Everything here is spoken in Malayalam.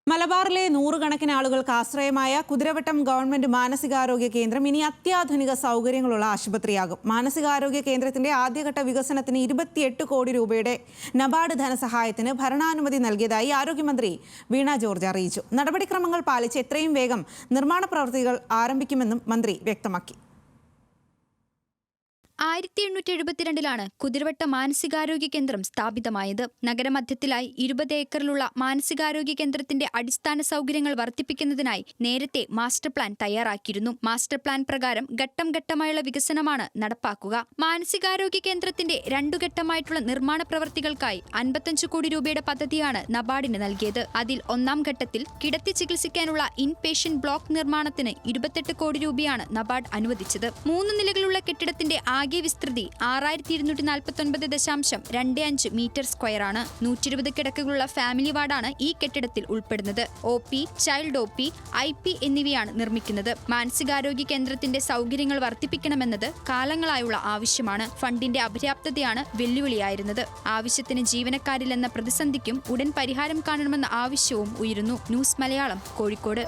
മലബാറിലെ നൂറുകണക്കിന് ആളുകൾക്ക് ആശ്രയമായ കുതിരവട്ടം ഗവൺമെന്റ് മാനസികാരോഗ്യ കേന്ദ്രം ഇനി അത്യാധുനിക സൗകര്യങ്ങളുള്ള ആശുപത്രിയാകും. മാനസികാരോഗ്യ കേന്ദ്രത്തിന്റെ ആദ്യഘട്ട വികസനത്തിന് 28 കോടി രൂപയുടെ നബാർഡ് ധനസഹായത്തിന് ഭരണാനുമതി നൽകിയതായി ആരോഗ്യമന്ത്രി വീണ ജോർജ് അറിയിച്ചു. നടപടിക്രമങ്ങൾ പാലിച്ച് എത്രയും വേഗം നിർമ്മാണ പ്രവൃത്തികൾ ആരംഭിക്കുമെന്നും മന്ത്രി വ്യക്തമാക്കി. 1872 കുതിരവട്ട മാനസികാരോഗ്യ കേന്ദ്രം സ്ഥാപിതമായത്. നഗരമധ്യത്തിലായി 20 ഏക്കറിലുള്ള മാനസികാരോഗ്യ കേന്ദ്രത്തിന്റെ അടിസ്ഥാന സൗകര്യങ്ങൾ വർദ്ധിപ്പിക്കുന്നതിനായി നേരത്തെ മാസ്റ്റർ പ്ലാൻ തയ്യാറാക്കിയിരുന്നു. മാസ്റ്റർ പ്ലാൻ പ്രകാരം ഘട്ടം ഘട്ടമായുള്ള വികസനമാണ് നടപ്പാക്കുക. മാനസികാരോഗ്യ കേന്ദ്രത്തിന്റെ 2 ഘട്ടമായിട്ടുള്ള നിർമ്മാണ പ്രവൃത്തികൾക്കായി 55 കോടി രൂപയുടെ പദ്ധതിയാണ് നബാർഡിന് നൽകിയത്. അതിൽ 1ാം ഘട്ടത്തിൽ കിടത്തി ചികിത്സിക്കാനുള്ള ഇൻ പേഷ്യന്റ് ബ്ലോക്ക് നിർമ്മാണത്തിന് 28 കോടി രൂപയാണ് നബാർഡ് അനുവദിച്ചത്. 3 നിലകളുള്ള കെട്ടിടത്തിന്റെ ആകെ വിസ്തൃതി 6249.25 മീറ്റർ സ്ക്വയറാണ്. 120 കിടക്കകളുള്ള ഫാമിലി വാർഡാണ് ഈ കെട്ടിടത്തിൽ ഉൾപ്പെടുന്നത്. OP, ചൈൽഡ് OP, IP എന്നിവയാണ് നിർമ്മിക്കുന്നത്. മാനസികാരോഗ്യ കേന്ദ്രത്തിന്റെ സൗകര്യങ്ങൾ വർദ്ധിപ്പിക്കണമെന്നത് കാലങ്ങളായുള്ള ആവശ്യമാണ്. ഫണ്ടിന്റെ അപര്യാപ്തതയാണ് വെല്ലുവിളിയായിരുന്നത്. ആവശ്യത്തിന് ജീവനക്കാരില്ലെന്ന പ്രതിസന്ധിക്കും ഉടൻ പരിഹാരം കാണണമെന്ന ആവശ്യവും ഉയരുന്നു. ന്യൂസ് മലയാളം, കോഴിക്കോട്.